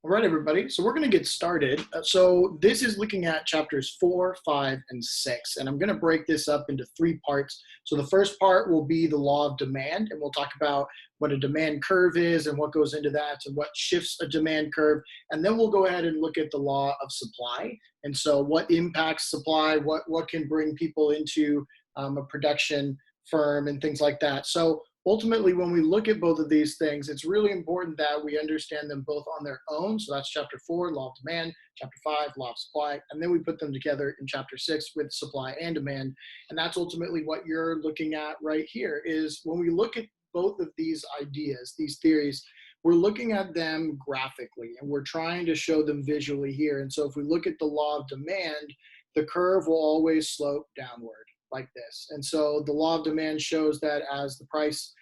All right, everybody. So we're going to get started. So this is looking at chapters 4, 5, and 6. And I'm going to break this up into 3 parts. So the first part will be the law of demand, and we'll talk about what a demand curve is and what goes into that and what shifts a demand curve. And then we'll go ahead and look at the law of supply. And so what impacts supply, what can bring people into a production firm and things like that. So ultimately, when we look at both of these things, it's really important that we understand them both on their own. So that's chapter 4, law of demand, chapter 5, law of supply, and then we put them together in chapter 6 with supply and demand. And that's ultimately what you're looking at right here is when we look at both of these ideas, these theories, we're looking at them graphically and we're trying to show them visually here. And so if we look at the law of demand, the curve will always slope downward like this. And so the law of demand shows that as the price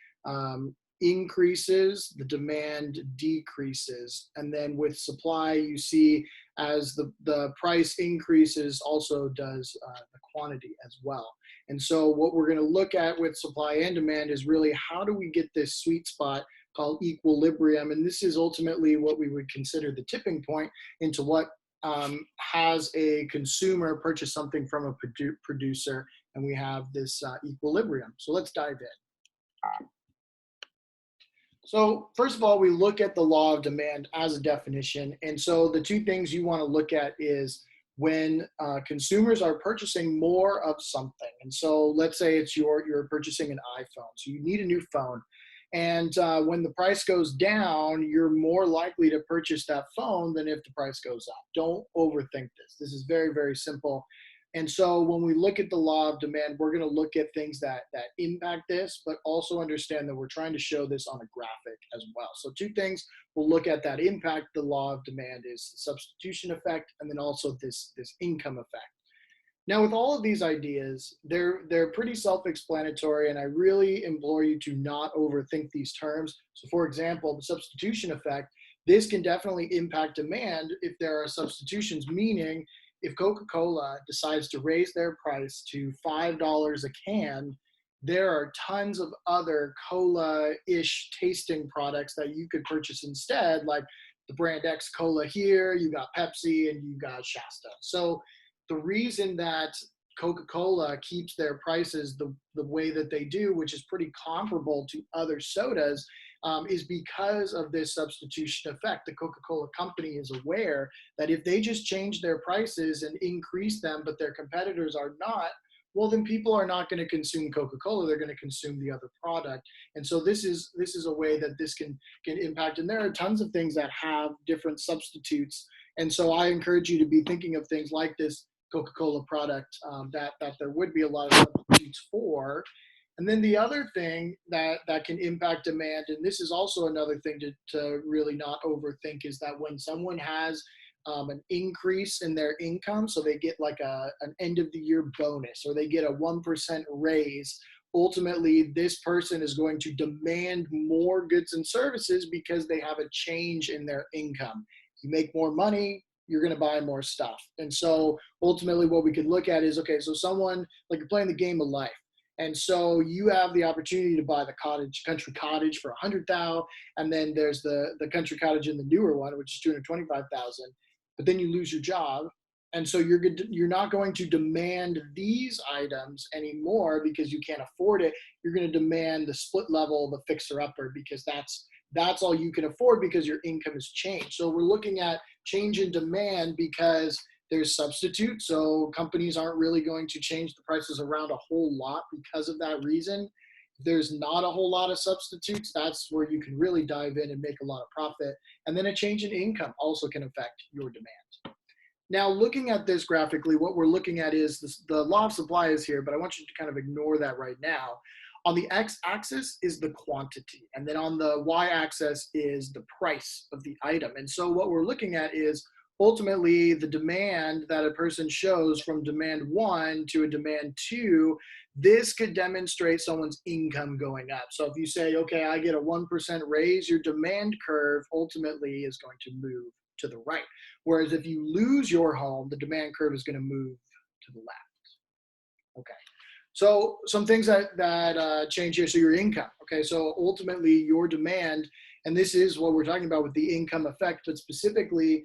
increases, the demand decreases. And then with supply, you see as the price increases, also does the quantity as well. And so what we're going to look at with supply and demand is really how do we get this sweet spot called equilibrium. And this is ultimately what we would consider the tipping point into what has a consumer purchase something from a producer, and we have this equilibrium. So let's dive in. So first of all, we look at the law of demand as a definition. And so the two things you want to look at is when consumers are purchasing more of something. And so let's say it's you're purchasing an iPhone. So you need a new phone. And when the price goes down, you're more likely to purchase that phone than if the price goes up. Don't overthink this. This is very, very simple. And so when we look at the law of demand, we're going to look at things that impact this, but also understand that we're trying to show this on a graphic as well. So two things we'll look at that impact the law of demand is the substitution effect, and then also this income effect. Now, with all of these ideas, they're pretty self-explanatory, and I really implore you to not overthink these terms. So for example, the substitution effect, this can definitely impact demand if there are substitutions, meaning if Coca-Cola decides to raise their price to $5 a can, there are tons of other cola-ish tasting products that you could purchase instead, like the brand X Cola here, you got Pepsi, and you got Shasta. So the reason that Coca-Cola keeps their prices the way that they do, which is pretty comparable to other sodas, is because of this substitution effect. The Coca-Cola company is aware that if they just change their prices and increase them, but their competitors are not, well, then people are not going to consume Coca-Cola. They're going to consume the other product. And so this is a way that this can impact. And there are tons of things that have different substitutes. And so I encourage you to be thinking of things like this Coca-Cola product that there would be a lot of substitutes for. And then the other thing that can impact demand, and this is also another thing to really not overthink, is that when someone has an increase in their income, so they get like an end of the year bonus or they get a 1% raise, ultimately this person is going to demand more goods and services because they have a change in their income. You make more money, you're going to buy more stuff. And so ultimately what we could look at is, okay, so someone, like you're playing the game of life. And so you have the opportunity to buy the country cottage for $100,000, and then there's the country cottage in the newer one, which is $225,000. But then you lose your job, and so you're not going to demand these items anymore because you can't afford it. You're going to demand the split level, the fixer upper, because that's all you can afford because your income has changed. So we're looking at change in demand because there's substitute. So companies aren't really going to change the prices around a whole lot because of that reason. If there's not a whole lot of substitutes, that's where you can really dive in and make a lot of profit. And then a change in income also can affect your demand. Now, looking at this graphically, what we're looking at is the law of supply is here, but I want you to kind of ignore that right now. On the x-axis is the quantity, and then on the y-axis is the price of the item. And so what we're looking at is ultimately the demand that a person shows from demand 1 to a demand 2. This could demonstrate someone's income going up. So if you say, okay, I get a 1% raise, your demand curve ultimately is going to move to the right. Whereas if you lose your home, the demand curve is going to move to the left. Okay. So some things that change here. So your income. Okay. So ultimately your demand, and this is what we're talking about with the income effect, but specifically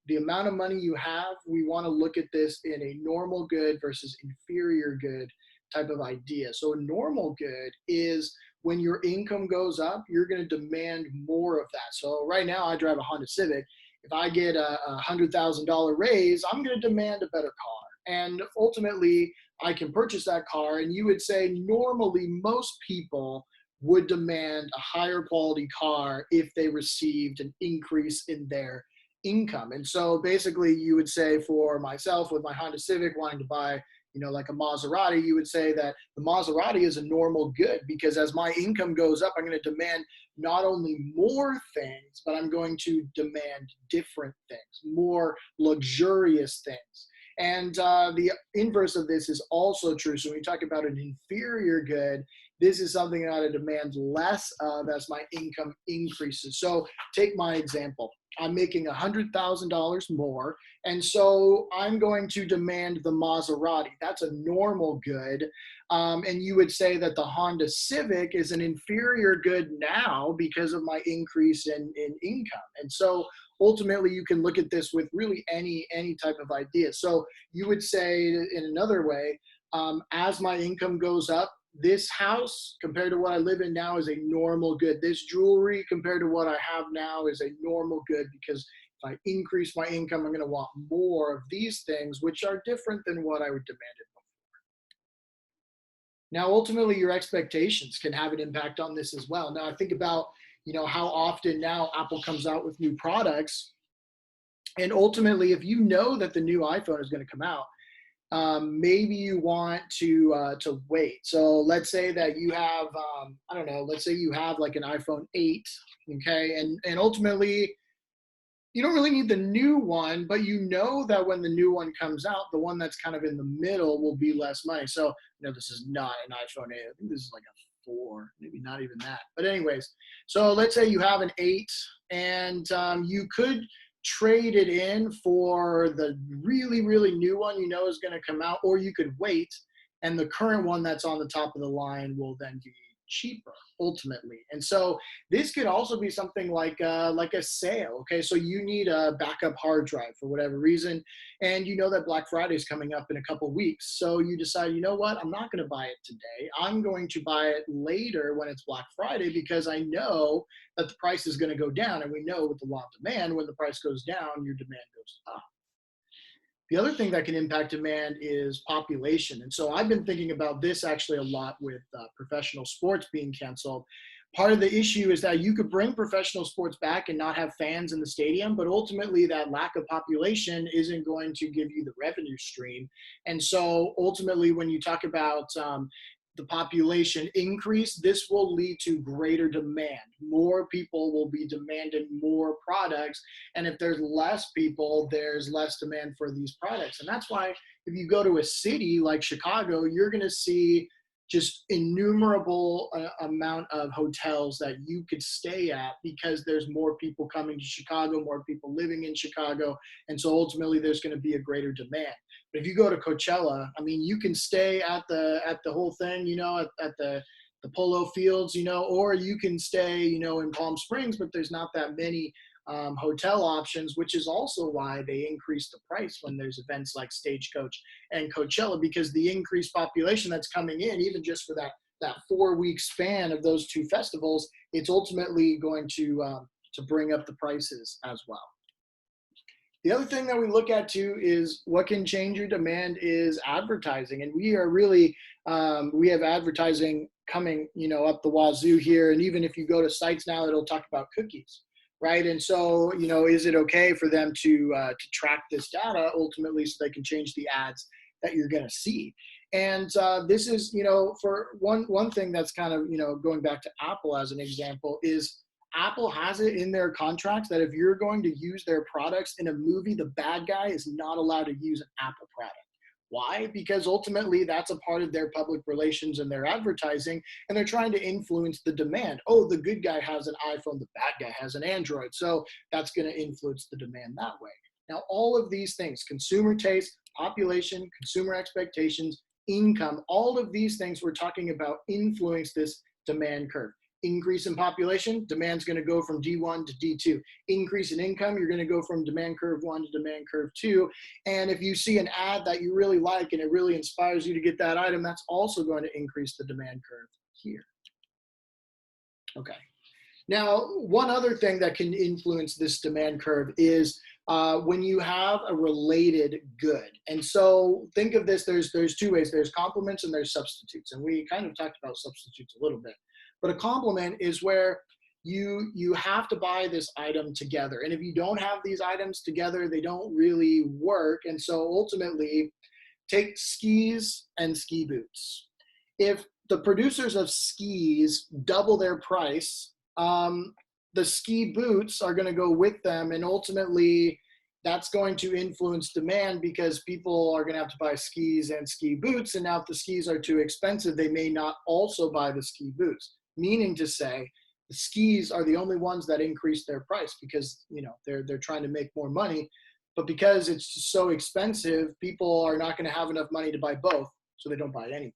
the amount of money you have, we want to look at this in a normal good versus inferior good type of idea. So a normal good is when your income goes up, you're going to demand more of that. So right now I drive a Honda Civic. If I get a $100,000 raise, I'm going to demand a better car. And ultimately, I can purchase that car. And you would say normally most people would demand a higher quality car if they received an increase in their income. And so basically, you would say for myself with my Honda Civic wanting to buy, like a Maserati, you would say that the Maserati is a normal good because as my income goes up, I'm going to demand not only more things, but I'm going to demand different things, more luxurious things. And the inverse of this is also true. So when you talk about an inferior good, this is something that I demand less of as my income increases. So take my example. I'm making $100,000 more, and so I'm going to demand the Maserati. That's a normal good. And you would say that the Honda Civic is an inferior good now because of my increase in income. And so ultimately you can look at this with really any type of idea. So you would say in another way, as my income goes up, this house compared to what I live in now is a normal good. This jewelry compared to what I have now is a normal good because if I increase my income, I'm going to want more of these things, which are different than what I would demand it. Now, ultimately, your expectations can have an impact on this as well. Now, I think about, how often now Apple comes out with new products. And ultimately, if you know that the new iPhone is going to come out, maybe you want to wait. So let's say that you have, I don't know, let's say you have like an iPhone 8, okay? And ultimately, you don't really need the new one, but you know that when the new one comes out, the one that's kind of in the middle will be less money. So, this is not an iPhone 8. I think this is like a 4, maybe not even that. But anyways, so let's say you have an 8 and you could trade it in for the really, really new one is going to come out, or you could wait and the current one that's on the top of the line will then be cheaper ultimately. And so this could also be something like a sale. Okay, so you need a backup hard drive for whatever reason, and you know that Black Friday is coming up in a couple weeks. So you decide, you know what, I'm not going to buy it today. I'm going to buy it later when it's Black Friday because I know that the price is going to go down, and we know with the law of demand, when the price goes down, your demand goes up. The other thing that can impact demand is population. And so I've been thinking about this actually a lot with professional sports being canceled. Part of the issue is that you could bring professional sports back and not have fans in the stadium, but ultimately that lack of population isn't going to give you the revenue stream. And so ultimately, when you talk about the population increase, this will lead to greater demand. More people will be demanding more products. And if there's less people, there's less demand for these products. And that's why if you go to a city like Chicago, you're going to see just innumerable amount of hotels that you could stay at because there's more people coming to Chicago, more people living in Chicago. And so ultimately there's going to be a greater demand. But if you go to Coachella, I mean, you can stay at the whole thing, at the polo fields, or you can stay, in Palm Springs, but there's not that many hotel options, which is also why they increase the price when there's events like Stagecoach and Coachella, because the increased population that's coming in, even just for that 4-week span of those two festivals, it's ultimately going to bring up the prices as well. The other thing that we look at too is what can change your demand is advertising. And we are really, we have advertising coming, up the wazoo here. And even if you go to sites now, it'll talk about cookies, right? And so, is it okay for them to track this data ultimately so they can change the ads that you're going to see? And this is, for one thing that's kind of, going back to Apple as an example is Apple has it in their contracts that if you're going to use their products in a movie, the bad guy is not allowed to use an Apple product. Why? Because ultimately that's a part of their public relations and their advertising, and they're trying to influence the demand. Oh, the good guy has an iPhone, the bad guy has an Android. So that's going to influence the demand that way. Now, all of these things, consumer taste, population, consumer expectations, income, all of these things we're talking about influence this demand curve. Increase in population, demand's going to go from D1 to D2. Increase in income, you're going to go from demand curve 1 to demand curve 2. And if you see an ad that you really like and it really inspires you to get that item, that's also going to increase the demand curve here. Okay. Now, one other thing that can influence this demand curve is when you have a related good. And so think of this, there's two ways. There's complements and there's substitutes. And we kind of talked about substitutes a little bit. But a complement is where you have to buy this item together. And if you don't have these items together, they don't really work. And so ultimately, take skis and ski boots. If the producers of skis double their price, the ski boots are going to go with them, and ultimately that's going to influence demand because people are going to have to buy skis and ski boots, and now if the skis are too expensive, they may not also buy the ski boots, meaning to say the skis are the only ones that increase their price because they're trying to make more money, but because it's so expensive, people are not going to have enough money to buy both, so they don't buy anything.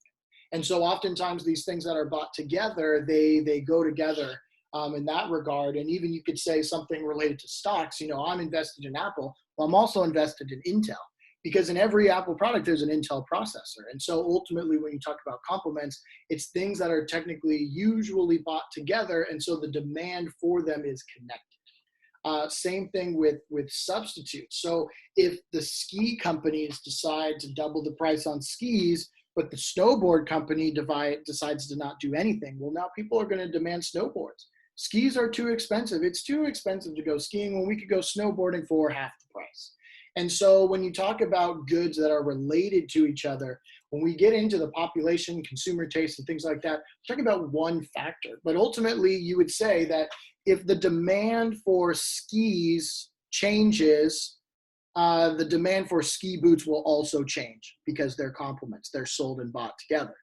And so oftentimes these things that are bought together, they go together in that regard. And even you could say something related to stocks. I'm invested in Apple. Well, I'm also invested in Intel because in every Apple product, there's an Intel processor. And so ultimately, when you talk about complements, it's things that are technically usually bought together. And so the demand for them is connected. Same thing with substitutes. So if the ski companies decide to double the price on skis, but the snowboard company decides to not do anything, well, now people are going to demand snowboards. Skis are too expensive. It's too expensive to go skiing when we could go snowboarding for half the price. And so when you talk about goods that are related to each other, when we get into the population, consumer taste, and things like that, we're talking about one factor. But ultimately, you would say that if the demand for skis changes, the demand for ski boots will also change because they're complements. They're sold and bought together.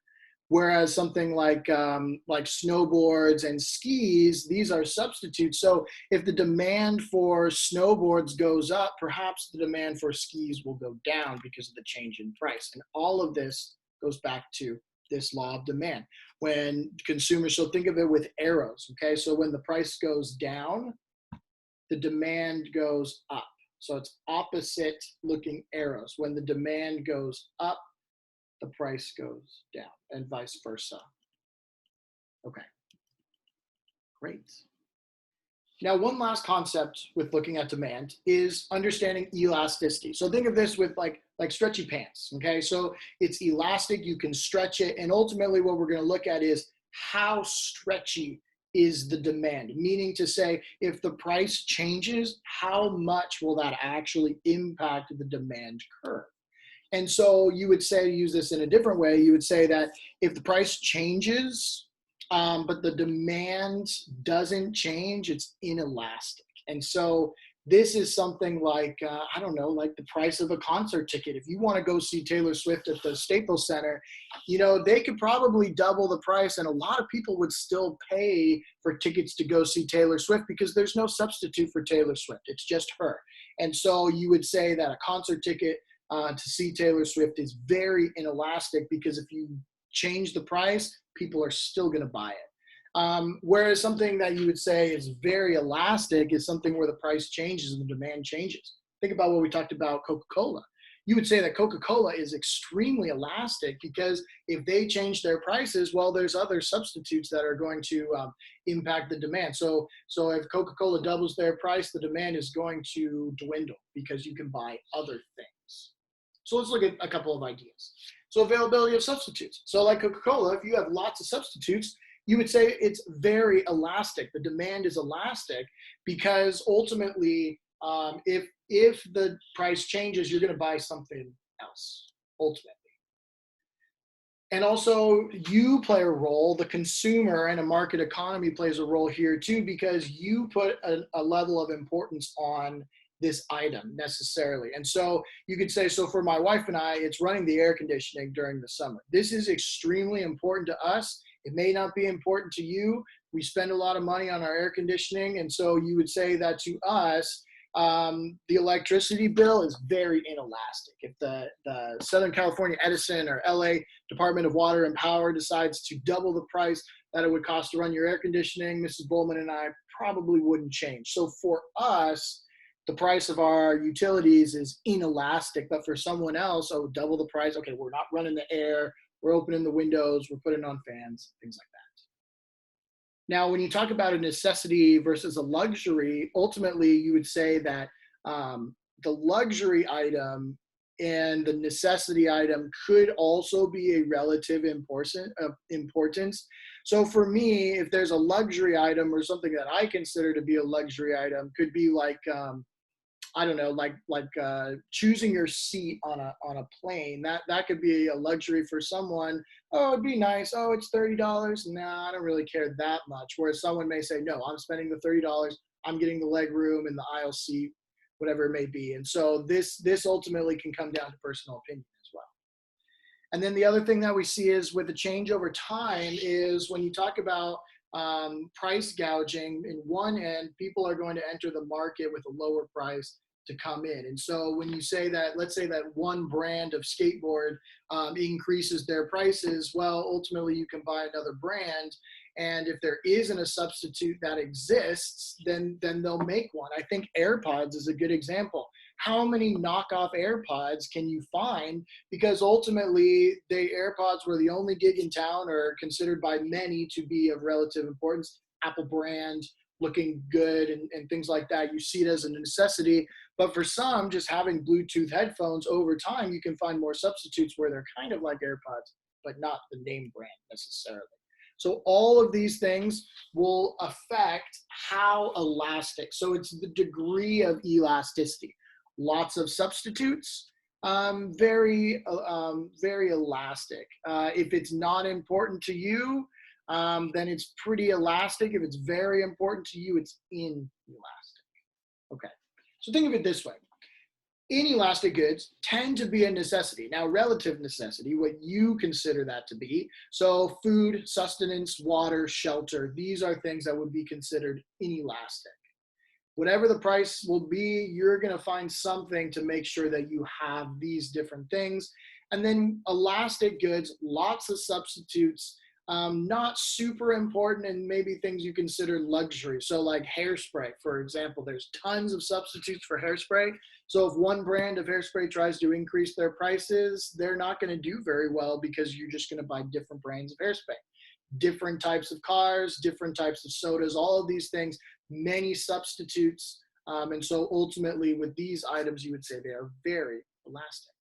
Whereas something like snowboards and skis, these are substitutes. So if the demand for snowboards goes up, perhaps the demand for skis will go down because of the change in price. And all of this goes back to this law of demand. When consumers, so think of it with arrows, okay? So when the price goes down, the demand goes up. So it's opposite looking arrows. When the demand goes up, the price goes down, and vice versa. Okay, great. Now, one last concept with looking at demand is understanding elasticity. So think of this with like stretchy pants, okay? So it's elastic, you can stretch it, and ultimately what we're gonna look at is how stretchy is the demand, meaning to say, if the price changes, how much will that actually impact the demand curve? And so you would say, use this in a different way, you would say that if the price changes, but the demand doesn't change, it's inelastic. And so this is something like, I don't know, like the price of a concert ticket. If you want to go see Taylor Swift at the Staples Center, they could probably double the price, and a lot of people would still pay for tickets to go see Taylor Swift because there's no substitute for Taylor Swift. It's just her. And so you would say that a concert ticket to see Taylor Swift is very inelastic because if you change the price, people are still going to buy it. Whereas something that you would say is very elastic is something where the price changes and the demand changes. Think about what we talked about Coca-Cola. You would say that Coca-Cola is extremely elastic because if they change their prices, well, there's other substitutes that are going to impact the demand. So if Coca-Cola doubles their price, the demand is going to dwindle because you can buy other things. So let's look at a couple of ideas. So availability of substitutes. So like Coca-Cola, if you have lots of substitutes, you would say it's very elastic. The demand is elastic because ultimately, if the price changes, you're going to buy something else, ultimately. And also, you play a role, the consumer and a market economy plays a role here too, because you put a level of importance on this item necessarily. And so you could say, so for my wife and I, it's running the air conditioning during the summer. This is extremely important to us. It may not be important to you. We spend a lot of money on our air conditioning. And so you would say that to us, the electricity bill is very inelastic. If the Southern California Edison or LA Department of Water and Power decides to double the price, that it would cost to run your air conditioning, Mrs. Bowman and I probably wouldn't change. So for us, the price of our utilities is inelastic, but for someone else, oh, double the price. Okay, we're not running the air, we're opening the windows, we're putting on fans, things like that. Now, when you talk about a necessity versus a luxury, ultimately you would say that the luxury item and the necessity item could also be a relative importance. So for me, if there's a luxury item or something that I consider to be a luxury item, could be like I don't know, choosing your seat on a plane. That could be a luxury for someone. Oh, it'd be nice. Oh, it's $30. Nah, I don't really care that much. Whereas someone may say, no, I'm spending the $30. I'm getting the leg room and the aisle seat, whatever it may be. And so this ultimately can come down to personal opinion as well. And then the other thing that we see is with the change over time is when you talk about price gouging, in one end, people are going to enter the market with a lower price to come in. And so when you say that, let's say that one brand of skateboard increases their prices, well, ultimately you can buy another brand. And if there isn't a substitute that exists, then they'll make one. I think AirPods is a good example. How many knockoff AirPods can you find? Because ultimately, the AirPods were the only gig in town, or considered by many to be of relative importance. Apple brand, looking good, and things like that. You see it as a necessity. But for some, just having Bluetooth headphones over time, you can find more substitutes where they're kind of like AirPods, but not the name brand necessarily. So all of these things will affect how elastic. So it's the degree of elasticity. Lots of substitutes, very elastic. If it's not important to you, then it's pretty elastic. If it's very important to you, it's inelastic. Okay, so think of it this way. Inelastic goods tend to be a necessity. Now, relative necessity, what you consider that to be. So food, sustenance, water, shelter, these are things that would be considered inelastic. Whatever the price will be, you're going to find something to make sure that you have these different things. And then elastic goods, lots of substitutes, not super important, and maybe things you consider luxury. So like hairspray, for example, there's tons of substitutes for hairspray. So if one brand of hairspray tries to increase their prices, they're not going to do very well because you're just going to buy different brands of hairspray. Different types of cars, different types of sodas, all of these things, many substitutes. And so ultimately with these items, you would say they are very elastic.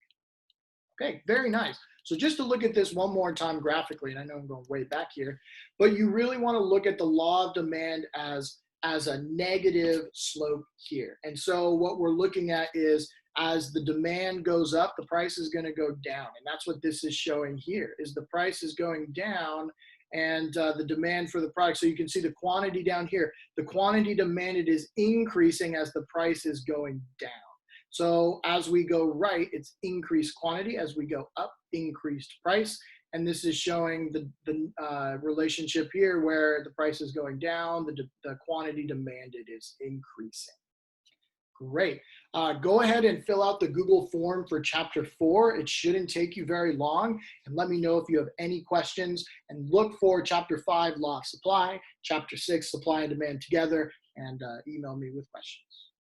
Okay, very nice. So just to look at this one more time graphically, and I know I'm going way back here, but you really want to look at the law of demand as a negative slope here. And so what we're looking at is as the demand goes up, the price is going to go down. And that's what this is showing here, is the price is going down and the demand for the product. So you can see the quantity down here. The quantity demanded is increasing as the price is going down. So as we go right, it's increased quantity. As we go up, increased price. And this is showing the relationship here where the price is going down, the quantity demanded is increasing. Great. Go ahead and fill out the Google form for Chapter 4. It shouldn't take you very long. And let me know if you have any questions. And look for Chapter 5, Law of Supply, Chapter 6, Supply and Demand Together, and email me with questions.